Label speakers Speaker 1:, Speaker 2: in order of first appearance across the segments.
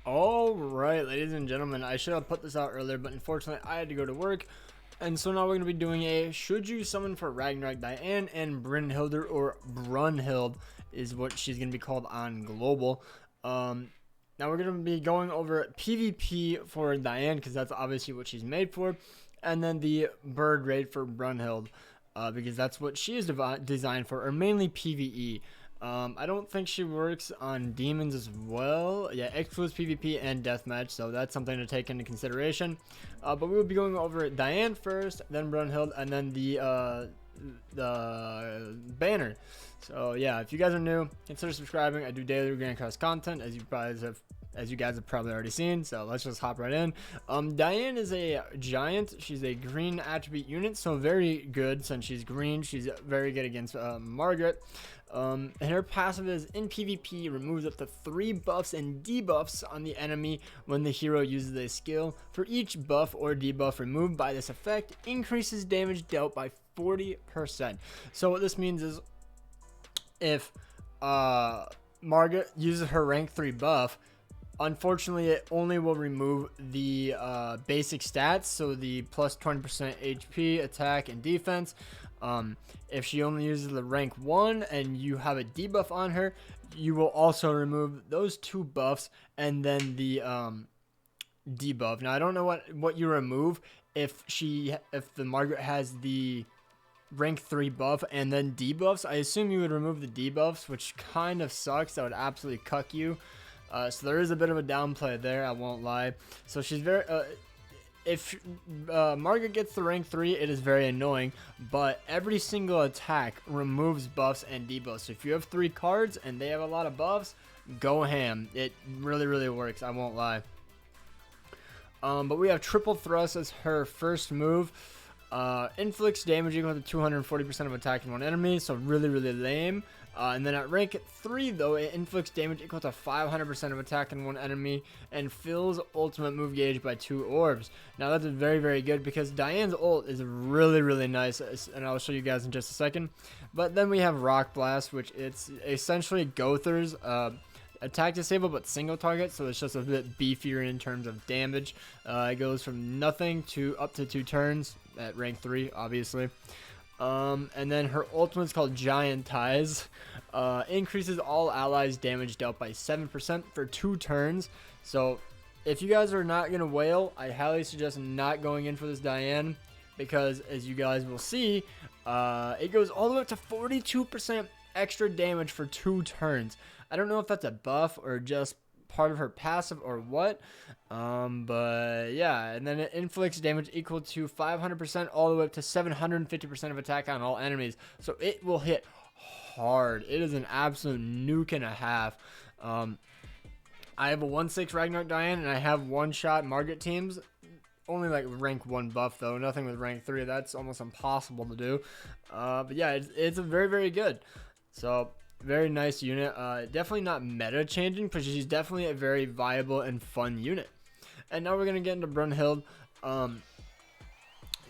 Speaker 1: Alright, ladies and gentlemen, I should have put this out earlier, but unfortunately I had to go to work. And so now we're going to be doing a Should You Summon for Ragnarok Diane and Brunhild, or Brunhild is what she's going to be called on Global. Now we're going to be going over PvP for Diane, because that's obviously what she's made for. And then the bird raid for Brunhild, because that's what she is designed for, or mainly PvE. I don't think she works on demons as well. Yeah, excludes PvP and deathmatch, so that's something to take into consideration. But we will be going over Diane first, then Brunhild, and then the banner. So yeah, if you guys are new, consider subscribing. I do daily Ragnarok content, as you guys have probably already seen. So let's just hop right in. Diane is a giant. She's a green attribute unit, so very good since she's green. She's very good against Margaret. And her passive is in PvP, removes up to 3 buffs and debuffs on the enemy when the hero uses a skill. For each buff or debuff removed by this effect, increases damage dealt by 40%. So what this means is, if Margaret uses her rank 3 buff, unfortunately it only will remove the basic stats, so the plus 20% HP, attack, and defense. If she only uses the rank 1 and you have a debuff on her, you will also remove those 2 buffs and then the debuff. Now I don't know what you remove if the Margaret has the rank 3 buff and then debuffs. I assume you would remove the debuffs, which kind of sucks. That would absolutely cuck you. So there is a bit of a downplay there, I won't lie. So she's very if Margaret gets the rank 3, it is very annoying, but every single attack removes buffs and debuffs. So if you have 3 cards and they have a lot of buffs, go ham. It really works, I won't lie. But we have triple thrust as her first move. Inflicts damage equal to 240% of attacking one enemy, so really lame. And then at rank 3 though, it inflicts damage equal to 500% of attacking one enemy and fills ultimate move gauge by 2 orbs. Now that's very good, because Diane's ult is really nice, and I'll show you guys in just a second. But then we have Rock Blast, which it's essentially Gother's attack disable but single target, so it's just a bit beefier in terms of damage. It goes from nothing to up to 2 turns at rank 3, obviously. And then her ultimate is called Giantize. Increases all allies damage dealt by 7% for 2 turns. So if you guys are not going to wail, I highly suggest not going in for this Diane, because as you guys will see, it goes all the way up to 42% extra damage for 2 turns. I don't know if that's a buff or just part of her passive or what, but yeah. And then it inflicts damage equal to 500% all the way up to 750% of attack on all enemies, so it will hit hard. It is an absolute nuke and a half. I have a 1/6 Ragnarok Diane, and I have one-shot Margaret teams. Only like rank 1 buff though, nothing with rank 3. That's almost impossible to do. But yeah, it's a very good. So very nice unit. Definitely not meta changing, but she's definitely a very viable and fun unit. And now we're gonna get into Brunhild.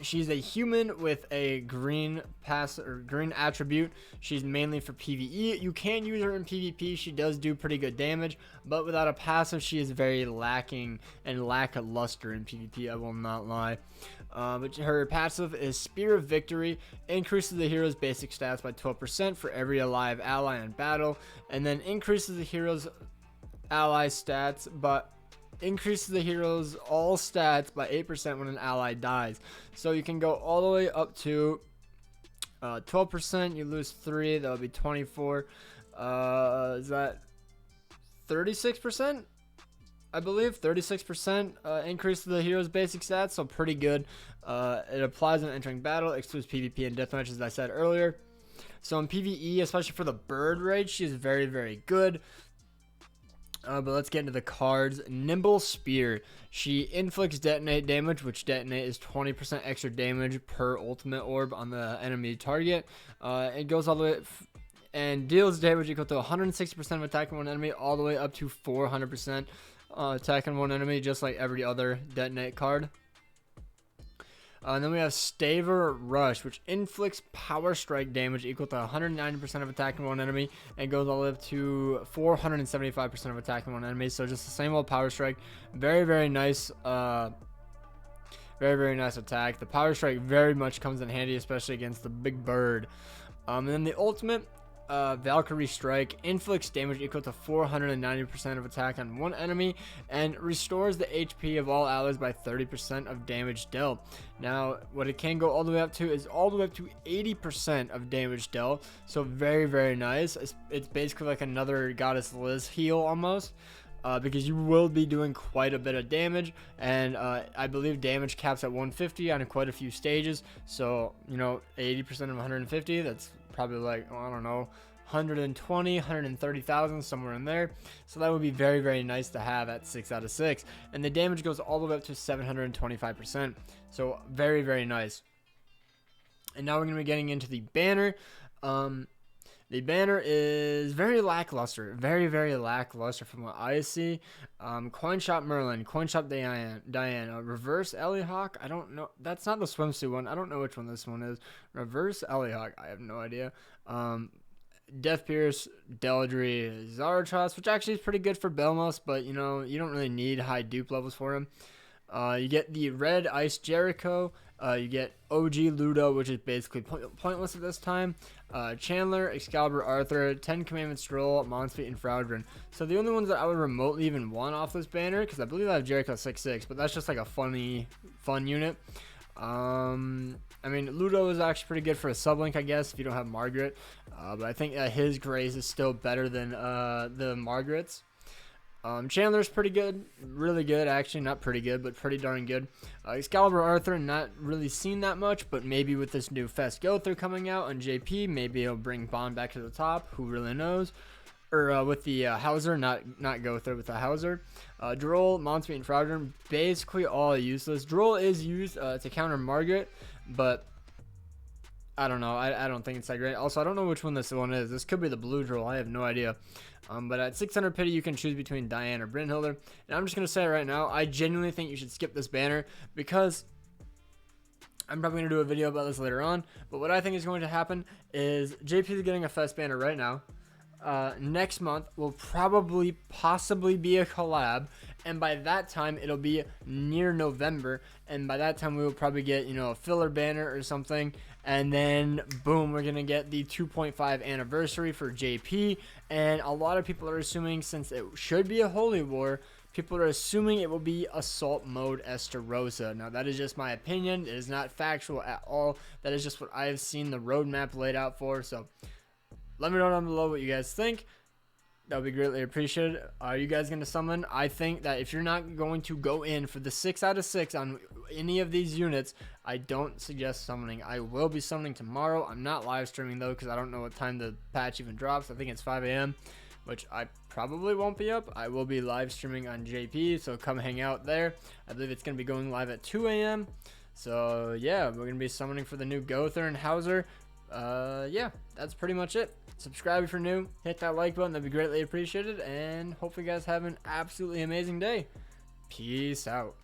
Speaker 1: She's a human with a green green attribute. She's mainly for PvE. You can use her in PvP. She does do pretty good damage, but without a passive, she is very lacking and lackluster in PvP, I will not lie. But her passive is Spear of Victory. Increases the hero's basic stats by 12% for every alive ally in battle, and then increases the hero's ally stats, but increases the hero's all stats by 8% when an ally dies. So you can go all the way up to 12%. You lose 3, that would be 24. Is that 36%? I believe 36% increase to the hero's basic stats, so pretty good. It applies when entering battle, excludes PvP and deathmatch, as I said earlier. So in PvE, especially for the bird raid, she is very good. But let's get into the cards. Nimble Spear. She inflicts detonate damage, which detonate is 20% extra damage per ultimate orb on the enemy target. It goes all the way and deals damage equal to 160% of attacking one enemy, all the way up to 400% attacking one enemy, just like every other detonate card. And then we have Staver Rush, which inflicts power strike damage equal to 190% of attacking one enemy and goes all the way up to 475% of attacking one enemy. So just the same old power strike. Very, very nice. Very, very nice attack. The power strike very much comes in handy, especially against the big bird. And then the ultimate, Valkyrie Strike, inflicts damage equal to 490% of attack on one enemy and restores the HP of all allies by 30% of damage dealt. Now, what it can go all the way up to is all the way up to 80% of damage dealt. So very, very nice. It's basically like another Goddess Liz heal almost. Because you will be doing quite a bit of damage, and I believe damage caps at 150 on quite a few stages. So, you know, 80% of 150, that's probably like, I don't know, 120, 130,000, somewhere in there. So that would be very, very nice to have at 6 out of 6. And the damage goes all the way up to 725%. So very, very nice. And now we're going to be getting into the banner. The banner is very lackluster, very, very lackluster from what I see. Coin Shop Merlin, Coin Shop Diane, Reverse Ellihawk, I don't know, that's not the swimsuit one, I don't know which one this one is. Reverse Ellihawk, I have no idea. Death Pierce, Deladry, Zarathos, which actually is pretty good for Belmos, but you know, you don't really need high dupe levels for him. You get the Red Ice Jericho. You get OG Ludo, which is basically pointless at this time. Chandler, Excalibur, Arthur, 10 Commandments, Droll, Monsfeet, and Fraudrin. So the only ones that I would remotely even want off this banner, because I believe I have Jericho 6/6, but that's just like a fun unit. I mean, Ludo is actually pretty good for a sublink, I guess, if you don't have Margaret. But I think his Grace is still better than the Margaret's. Chandler's pretty good, really good, actually, not pretty good, but pretty darn good. Excalibur Arthur, not really seen that much, but maybe with this new Fest Gother coming out on JP, maybe he'll bring Bond back to the top, who really knows. Or with the Hauser, not Gother, with the Hauser. Droll, Monsfeet, and Fraudrin, basically all useless. Droll is used to counter Margaret, but I don't know. I don't think it's that great. Also, I don't know which one this one is. This could be the blue Droll. I have no idea. But at 600 pity, you can choose between Diane or Brunhild. And I'm just going to say right now, I genuinely think you should skip this banner because I'm probably going to do a video about this later on. But what I think is going to happen is JP is getting a Fest banner right now. Next month will possibly be a collab, and by that time it'll be near November, and by that time we will probably get, you know, a filler banner or something, and then boom, we're gonna get the 2.5 anniversary for JP. And a lot of people are assuming, since it should be a holy war, people are assuming it will be assault mode Esterosa. Now that is just my opinion, it is not factual at all, that is just what I have seen the roadmap laid out for. So let me know down below what you guys think. That would be greatly appreciated. Are you guys going to summon? I think that if you're not going to go in for the 6 out of 6 on any of these units, I don't suggest summoning. I will be summoning tomorrow. I'm not live streaming though, because I don't know what time the patch even drops. I think it's 5 a.m., which I probably won't be up. I will be live streaming on JP, so come hang out there. I believe it's going to be going live at 2 a.m. So yeah, we're going to be summoning for the new Gother and Hauser. Yeah, that's pretty much it. Subscribe if you're new, hit that like button, that'd be greatly appreciated, and hopefully you guys have an absolutely amazing day. Peace out.